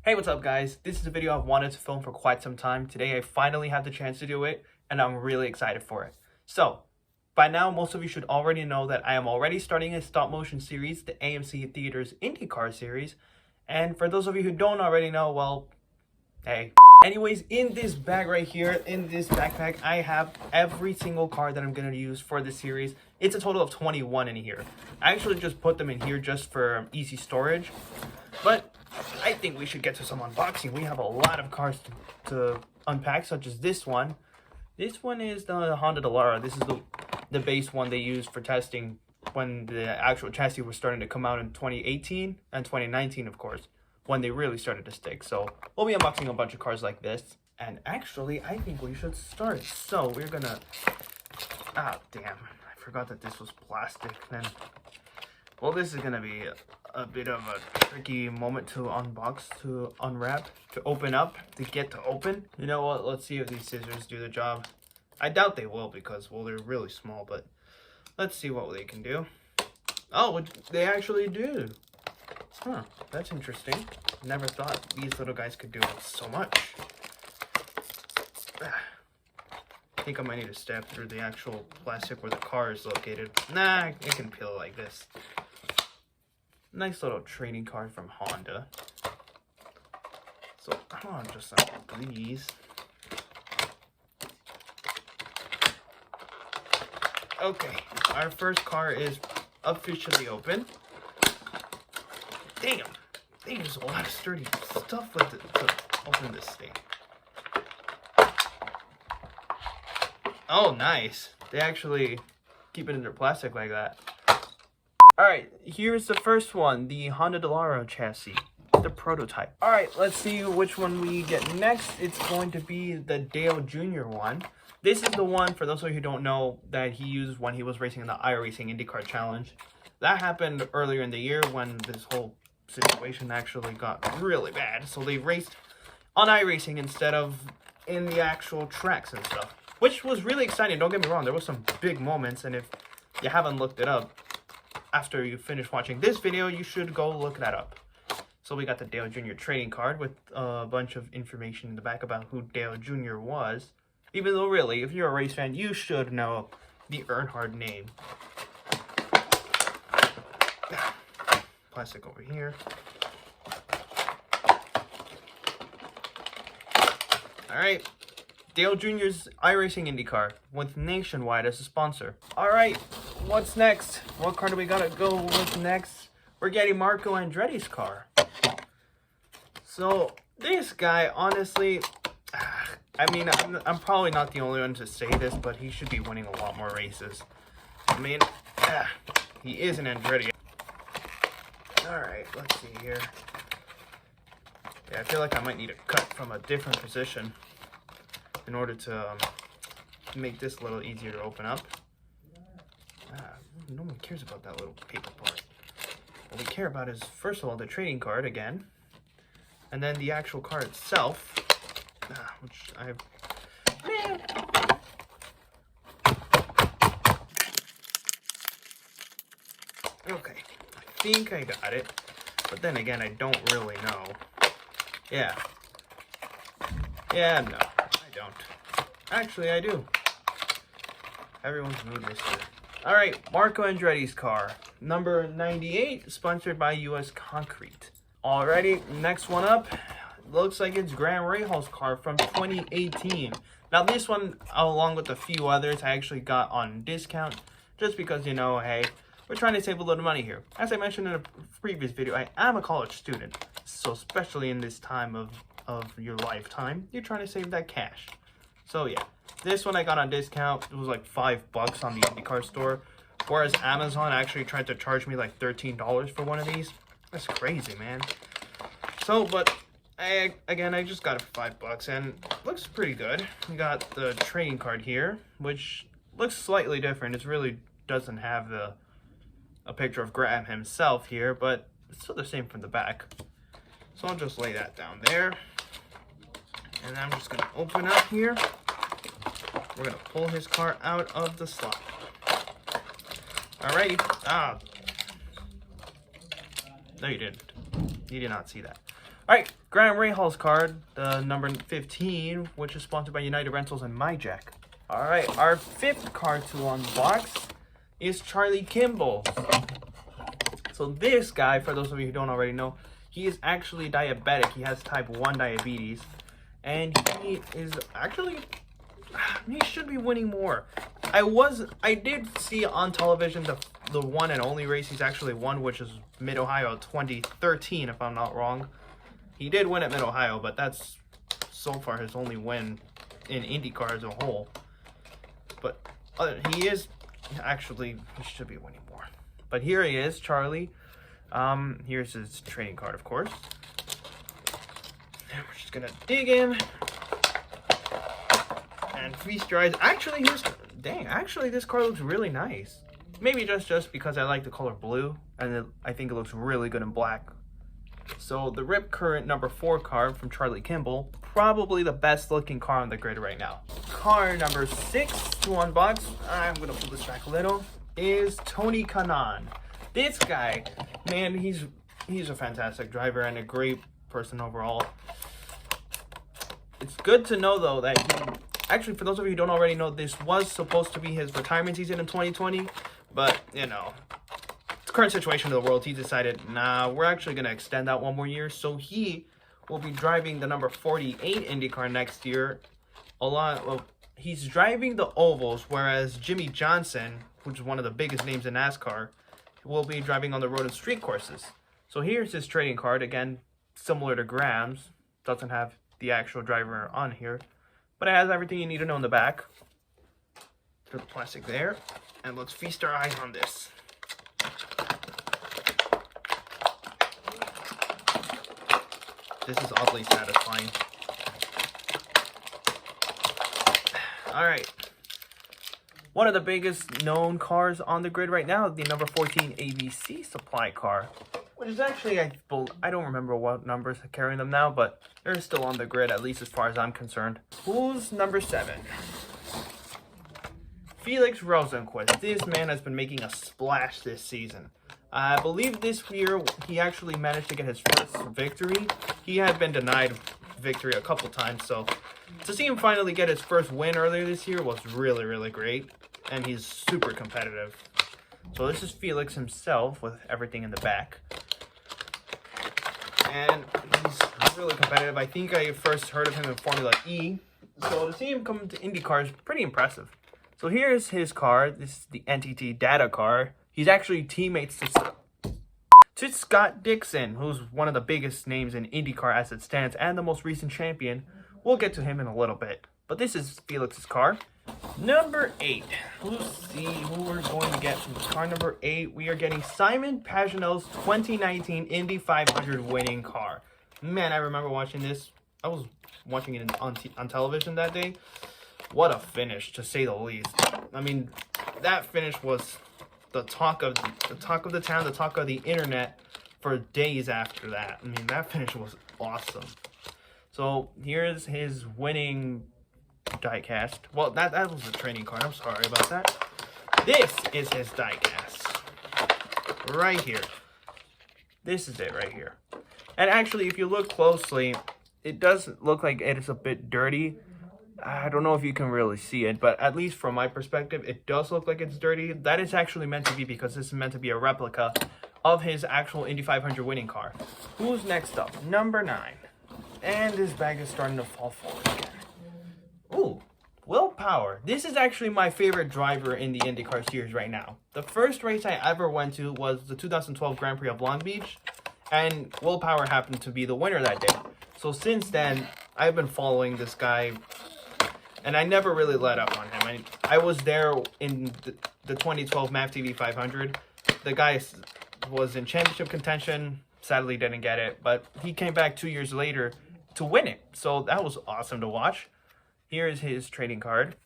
Hey, what's up guys? This is a video I've wanted to film for quite some time. Today I finally had the chance to do it and I'm really excited for it. So, by now most of you should already know that I am already starting a stop motion series, the AMC Theaters IndyCar Series. And for those of you who don't already know, well, hey. Anyways, in this bag right here, in this backpack, I have every single car that I'm going to use for this series. It's a total of 21 in here. I actually just put them in here just for easy storage. But I think we should get to some unboxing. We have a lot of cars to unpack, such as this one. This one is the Honda Dallara. This is the base one they used for testing when the actual chassis was starting to come out in 2018 and 2019, of course, when they really started to stick. So we'll be unboxing a bunch of cars like this. And actually, I think we should start. So we're gonna... Ah, damn. I forgot that this was plastic then. Well, this is gonna be a bit of a tricky moment to unbox, to unwrap, to open up, to get to open. You know what? Let's see if these scissors do the job. I doubt they will because, well, they're really small, but let's see what they can do. Oh, they actually do. Huh, that's interesting. Never thought these little guys could do so much. I think I might need to step through the actual plastic where the car is located. Nah, it can peel like this. Nice little trading card from Honda. So, come on, just unlock these. Okay, our first car is officially open. Damn, there's a lot of sturdy stuff with it to open this thing. Oh, nice. They actually keep it in their plastic like that. Alright, here's the first one, the Honda Dallara chassis, the prototype. Alright, let's see which one we get next. It's going to be the Dale Jr. one. This is the one, for those of you who don't know, that he used when he was racing in the iRacing IndyCar Challenge. That happened earlier in the year when this whole situation actually got really bad. So they raced on iRacing instead of in the actual tracks and stuff, which was really exciting. Don't get me wrong, there was some big moments, and if you haven't looked it up, after you finish watching this video, you should go look that up. So we got the Dale Jr. trading card with a bunch of information in the back about who Dale Jr. was. Even though really, if you're a race fan, you should know the Earnhardt name. Plastic over here. Alright. Dale Jr.'s iRacing IndyCar with Nationwide as a sponsor. Alright, what's next? What car do we gotta go with next? We're getting Marco Andretti's car. So, this guy, honestly, I mean, I'm probably not the only one to say this, but he should be winning a lot more races. I mean, he is an Andretti. Alright, let's see here. Yeah, I feel like I might need to cut from a different position in order to make this a little easier to open up. No one cares about that little paper part. What we care about is, first of all, the trading card again, and then the actual car itself, which I... Okay, I think I got it, but then again, I don't really know. Yeah, no. Don't. Actually, I do. Everyone's mood is here. Alright, Marco Andretti's car. Number 98, sponsored by US Concrete. Alrighty, next one up. Looks like it's Graham Rahal's car from 2018. Now this one, along with a few others, I actually got on discount. Just because, you know, hey, we're trying to save a little money here. As I mentioned in a previous video, I am a college student. So especially in this time of your lifetime, you're trying to save that cash. So yeah, this one I got on discount. It was like $5 on the IndyCar store, whereas Amazon actually tried to charge me like $13 for one of these. That's crazy, man. So, but I just got it for $5 and it looks pretty good. We got the trading card here, which looks slightly different. It really doesn't have a picture of Graham himself here, but it's still the same from the back. So I'll just lay that down there. And I'm just going to open up here. We're going to pull his car out of the slot. Alrighty. No, you didn't. You did not see that. All right, Graham Rahal's card, the number 15, which is sponsored by United Rentals and MyJack. All right, our 5th card to unbox is Charlie Kimball. So this guy, for those of you who don't already know, he is actually diabetic. He has type 1 diabetes. And he is actually, he should be winning more. I did see on television the one and only race he's actually won, which is Mid-Ohio 2013, if I'm not wrong. He did win at Mid-Ohio, but that's so far his only win in IndyCar as a whole. But he is actually, he should be winning more. But here he is, Charlie. Here's his trading card, of course. And we're just gonna dig in and feast your eyes. Actually, actually this card looks really nice. Maybe just because I like the color blue, and I think it looks really good in black. So the Rip Current number 4 card from Charlie Kimball, probably the best looking car on the grid right now. Card number 6 to unbox, I'm gonna pull this back a little, is Tony Kanaan. This guy, man, he's a fantastic driver and a great person overall. It's good to know though that actually, for those of you who don't already know, this was supposed to be his retirement season in 2020, but you know, the current situation of the world, he decided, nah, we're actually going to extend that one more year. So he will be driving the number 48 IndyCar next year. He's driving the ovals, whereas Jimmy Johnson, which is one of the biggest names in NASCAR, will be driving on the road and street courses. So here's his trading card, again, similar to Graham's. Doesn't have the actual driver on here, but it has everything you need to know in the back. Put the plastic there, and let's feast our eyes on this. This is oddly satisfying. All right. One of the biggest known cars on the grid right now, the number 14 ABC supply car, which is actually, I don't remember what numbers are carrying them now, but they're still on the grid, at least as far as I'm concerned. Who's number 7? Felix Rosenqvist. This man has been making a splash this season. I believe this year he actually managed to get his first victory. He had been denied victory a couple times, so to see him finally get his first win earlier this year was really, really great. And he's super competitive. So this is Felix himself with everything in the back. And he's really competitive. I think I first heard of him in Formula E. So to see him come to IndyCar is pretty impressive. So here's his car. This is the NTT Data car. He's actually teammates to Scott Dixon, who's one of the biggest names in IndyCar as it stands and the most recent champion. We'll get to him in a little bit. But this is Felix's car. Number 8. Let's see who we're going to get from car number 8. We are getting Simon Pagenaud's 2019 Indy 500 winning car. Man, I remember watching this. I was watching it on television that day. What a finish, to say the least. I mean, that finish was the talk of the town, the talk of the internet for days after that. I mean, that finish was awesome. So here's his winning diecast. Well, that was a training card. I'm sorry about that. This is his diecast. Right here. This is it right here. And actually, if you look closely, it does look like it is a bit dirty. I don't know if you can really see it, but at least from my perspective, it does look like it's dirty. That is actually meant to be because this is meant to be a replica of his actual Indy 500 winning car. Who's next up? Number 9. And this bag is starting to fall forward again. Ooh, Will Power. This is actually my favorite driver in the IndyCar Series right now. The first race I ever went to was the 2012 Grand Prix of Long Beach, and Will Power happened to be the winner that day. So since then, I've been following this guy, and I never really let up on him. I was there in the 2012 MAV-TV 500. The guy was in championship contention, sadly didn't get it, but he came back 2 years later to win it. So that was awesome to watch. Here is his trading card.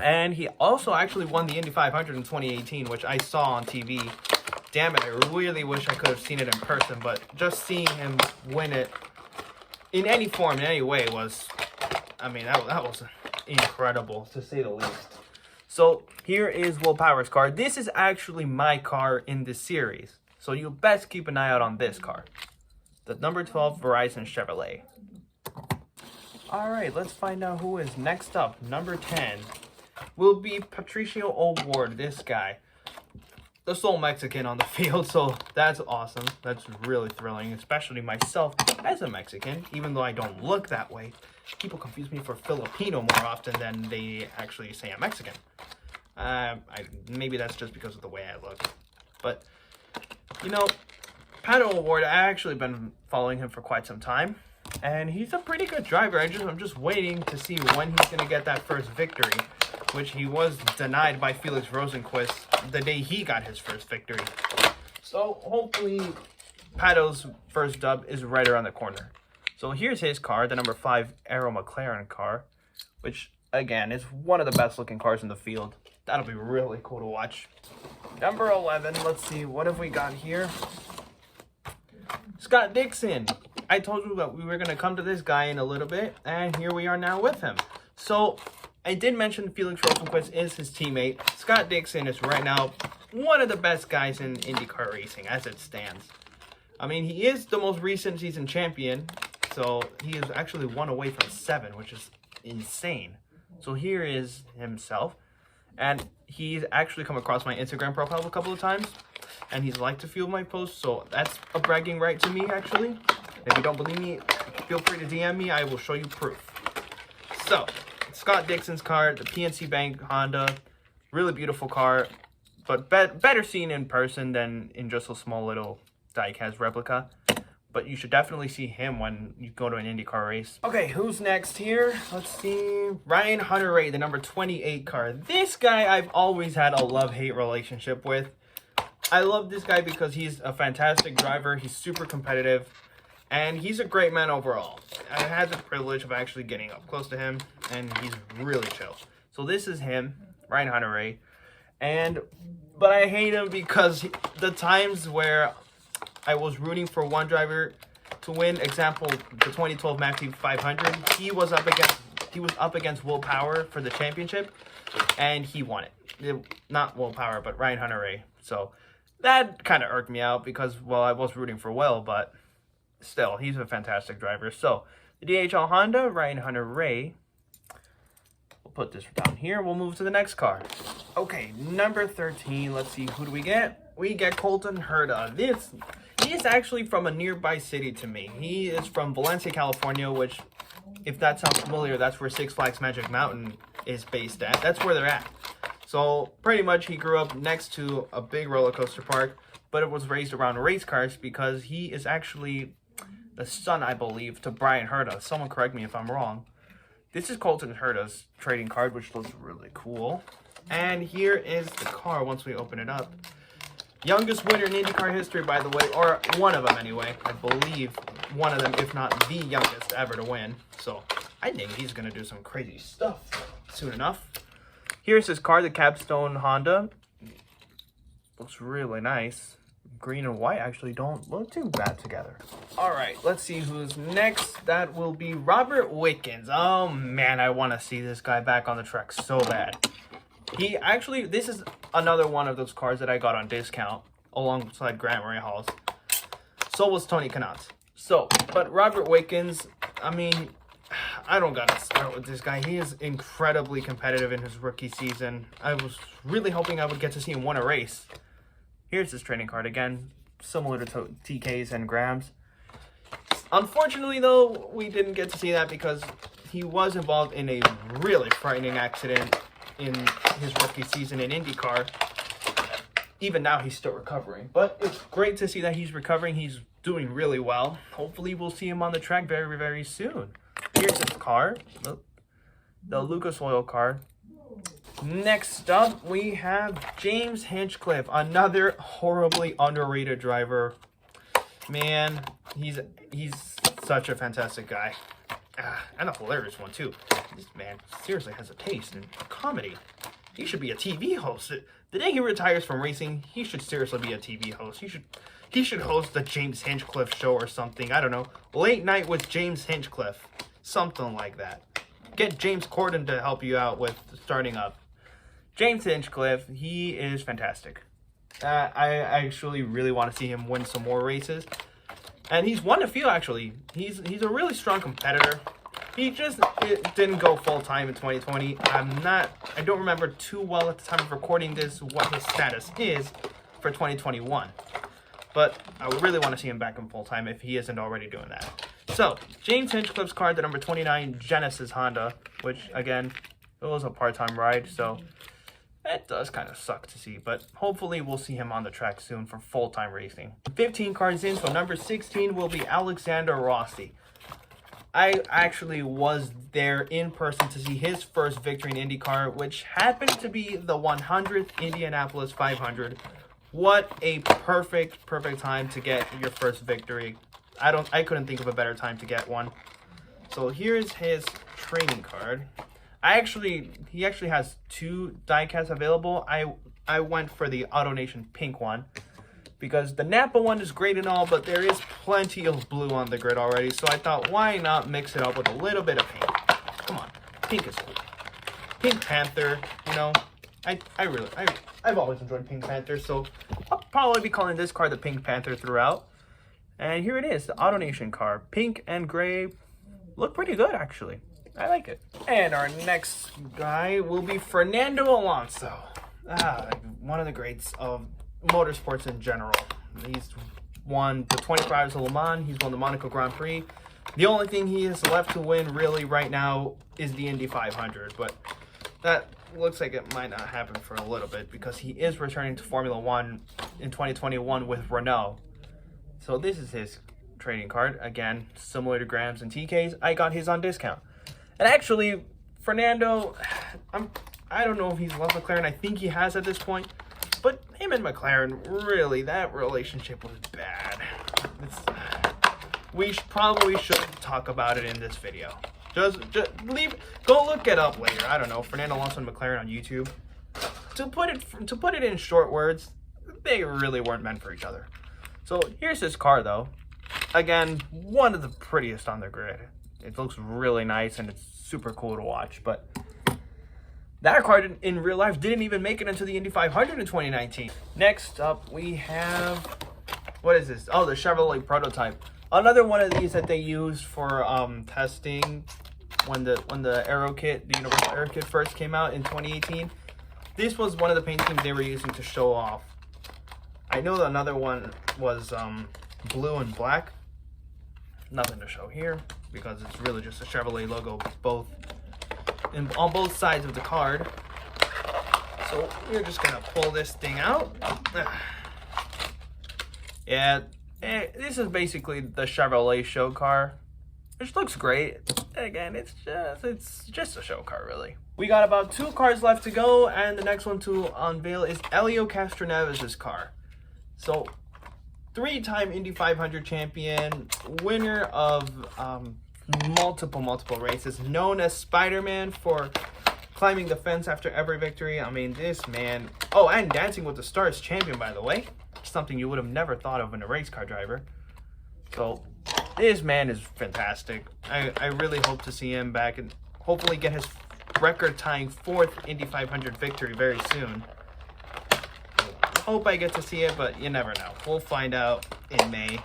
And he also actually won the Indy 500 in 2018, which I saw on TV. Damn it, I really wish I could have seen it in person, but just seeing him win it in any form, in any way was, I mean, that was incredible, to say the least. So here is Will Power's car. This is actually my car in this series, so you best keep an eye out on this car. the number 12 Verizon Chevrolet. All right, let's find out who is next up. Number 10 will be Patricio O'Ward, this guy. The sole Mexican on the field, so that's awesome. That's really thrilling, especially myself as a Mexican, even though I don't look that way. People confuse me for Filipino more often than they actually say I'm Mexican. Maybe that's just because of the way I look. But, you know, Pato O'Ward, I've actually been following him for quite some time. And he's a pretty good driver. I'm just waiting to see when he's going to get that first victory, which he was denied by Felix Rosenqvist the day he got his first victory. So hopefully Pato's first dub is right around the corner. So here's his car, the number 5 Aero McLaren car, which again is one of the best looking cars in the field. That'll be really cool to watch. Number 11, let's see, what have we got here? Scott Dixon. I told you that we were going to come to this guy in a little bit, and here we are now with him. So, I did mention Felix Rosenqvist is his teammate. Scott Dixon is right now one of the best guys in IndyCar racing as it stands. I mean, he is the most recent season champion, so he is actually 1 away from 7, which is insane. So here is himself, and he's actually come across my Instagram profile a couple of times, and he's liked a few of my posts, so that's a bragging right to me, actually. If you don't believe me, feel free to DM me. I will show you proof. So, Scott Dixon's car, the PNC Bank Honda. Really beautiful car, but better seen in person than in just a small little diecast replica. But you should definitely see him when you go to an IndyCar race. Okay, who's next here? Let's see. Ryan Hunter-Reay, the number 28 car. This guy I've always had a love-hate relationship with. I love this guy because he's a fantastic driver. He's super competitive. And he's a great man overall. I had the privilege of actually getting up close to him, and he's really chill. So this is him, Ryan Hunter-Reay. But I hate him because the times where I was rooting for one driver to win, example, the 2012 Matthew 500, he was up against Will Power for the championship, and he won it. Not Will Power, but Ryan Hunter-Reay. So that kind of irked me out because, well, I was rooting for Will, but still, he's a fantastic driver. So, the DHL Honda, Ryan Hunter-Reay. We'll put this down here. We'll move to the next car. Okay, number 13. Let's see, who do we get? We get Colton Herta. He is actually from a nearby city to me. He is from Valencia, California, which, if that sounds familiar, that's where Six Flags Magic Mountain is based at. That's where they're at. So, pretty much, he grew up next to a big roller coaster park, but it was raised around race cars because he is actually the son, I believe, to Brian Herta. Someone correct me if I'm wrong. This is Colton Herta's trading card, which looks really cool. And here is the car once we open it up. Youngest winner in IndyCar history, by the way, or one of them anyway. I believe one of them, if not the youngest ever to win. So I think he's going to do some crazy stuff soon enough. Here's his car, the Capstone Honda. Looks really nice. Green and white actually don't look too bad together. All right, let's see who's next. That will be Robert Wickens. Oh man, I want to see this guy back on the track so bad. This is another one of those cars that I got on discount alongside Grant Rahals. So was Tony Kanaan. But Robert Wickens, I mean, I don't gotta start with this guy. He is incredibly competitive in his rookie season. I was really hoping I would get to see him win a race. Here's his trading card again, similar to TK's and Graham's. Unfortunately, though, we didn't get to see that because he was involved in a really frightening accident in his rookie season in IndyCar. Even now, he's still recovering. But it's great to see that he's recovering. He's doing really well. Hopefully, we'll see him on the track very, very soon. Here's his car, the Lucas Oil car. Next up, we have James Hinchcliffe, another horribly underrated driver. Man, he's such a fantastic guy. And a hilarious one, too. This man seriously has a taste in comedy. He should be a TV host. The day he retires from racing, he should seriously be a TV host. He should host the James Hinchcliffe show or something. I don't know. Late night with James Hinchcliffe. Something like that. Get James Corden to help you out with starting up. James Hinchcliffe, he is fantastic. I actually really want to see him win some more races. And he's won a few, actually. He's a really strong competitor. He just didn't go full-time in 2020. I don't remember too well at the time of recording this what his status is for 2021. But I would really want to see him back in full-time if he isn't already doing that. So, James Hinchcliffe's car, the number 29 Genesis Honda, which, again, it was a part-time ride, so it does kind of suck to see. But hopefully we'll see him on the track soon for full-time racing. 15 cars in, so number 16 will be Alexander Rossi. I actually was there in person to see his first victory in IndyCar, which happened to be the 100th Indianapolis 500. What a perfect time to get your first victory. I couldn't think of a better time to get one. So here's his trading card. He actually has 2 diecasts available. I went for the AutoNation pink one because the Napa one is great and all, but there is plenty of blue on the grid already. So I thought, why not mix it up with a little bit of pink? Come on, pink is cool. Pink Panther, you know, I've always enjoyed Pink Panther, so I'll probably be calling this car the Pink Panther throughout. And here it is, the AutoNation car. Pink and gray look pretty good, actually. I like it. And our next guy will be Fernando Alonso. One of the greats of motorsports in general. He's won the 24 Hours of Le Mans. He's won the Monaco Grand Prix. The only thing he has left to win really right now is the Indy 500, but that looks like it might not happen for a little bit because he is returning to Formula One in 2021 with Renault. So this is his trading card. Again, similar to Graham's and TK's, I got his on discount. And actually, Fernando, I don't know if he's left McLaren. I think he has at this point. But him and McLaren, really, that relationship was bad. We probably shouldn't talk about it in this video. Just go look it up later. I don't know, Fernando Alonso and McLaren on YouTube. To put it in short words, they really weren't meant for each other. So here's his car, though. Again, one of the prettiest on the grid. It looks really nice and it's super cool to watch. But that car in real life didn't even make it into the Indy 500 in 2019. Next up, we have, what is this? Oh, the Chevrolet prototype. Another one of these that they used for testing when the Aero Kit, the Universal Aero Kit first came out in 2018. This was one of the paint schemes they were using to show off. I know that another one was blue and black. Nothing to show here because it's really just a Chevrolet logo on both sides of the card. So we're just gonna pull this thing out. Yeah, this is basically the Chevrolet show car, which looks great. Again, it's just a show car, really. We got about 2 cars left to go, and the next one to unveil is Helio Castroneves' car. So, 3-time Indy 500 champion, winner of multiple races, known as Spider-Man for climbing the fence after every victory. I mean, this man... Oh, and Dancing with the Stars champion, by the way. Something you would have never thought of in a race car driver. So, this man is fantastic. I really hope to see him back and hopefully get his record-tying 4th Indy 500 victory very soon. Hope I get to see it, but you never know. We'll find out in May.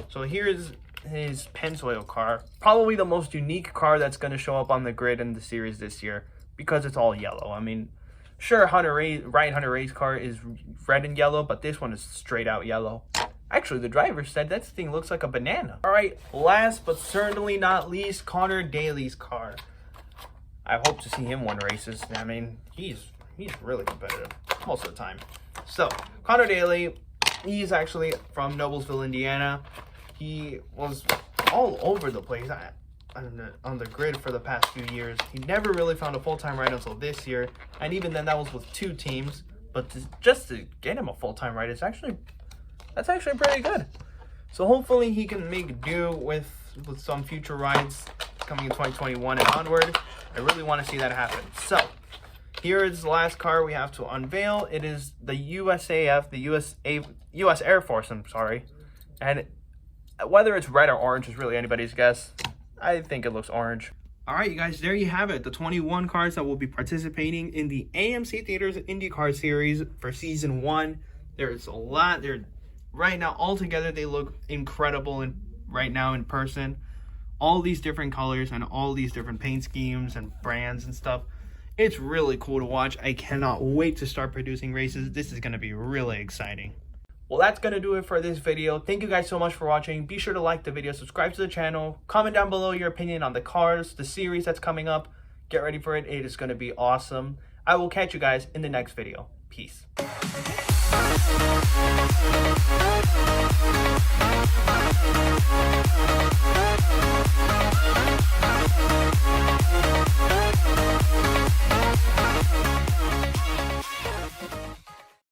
So here's his Pennzoil car. Probably the most unique car that's going to show up on the grid in the series this year because it's all yellow. I mean, sure, Ryan Hunter Ray's car is red and yellow, but this one is straight out yellow. Actually, the driver said that thing looks like a banana. All right, last but certainly not least, Connor Daly's car. I hope to see him win races. I mean, he's really competitive most of the time. So, Connor Daly, he's actually from Noblesville, Indiana. He was all over the place on the grid for the past few years. He never really found a full-time ride until this year, and even then that was with 2 teams. But just to get him a full-time ride, that's actually pretty good. So hopefully he can make do with some future rides coming in 2021 and onward. I really want to see that happen. So, here is the last car we have to unveil. It is the USAF, the US Air Force, I'm sorry. And whether it's red or orange is really anybody's guess. I think it looks orange. All right, you guys, there you have it. The 21 cars that will be participating in the AMC Theaters IndyCar Series for Season 1. There's a lot. right now, all together, they look incredible right now in person. All these different colors and all these different paint schemes and brands and stuff. It's really cool to watch. I cannot wait to start producing races. This is going to be really exciting. Well, that's going to do it for this video. Thank you guys so much for watching. Be sure to like the video, subscribe to the channel, comment down below your opinion on the cars, the series that's coming up. Get ready for it. It is going to be awesome. I will catch you guys in the next video. Peace.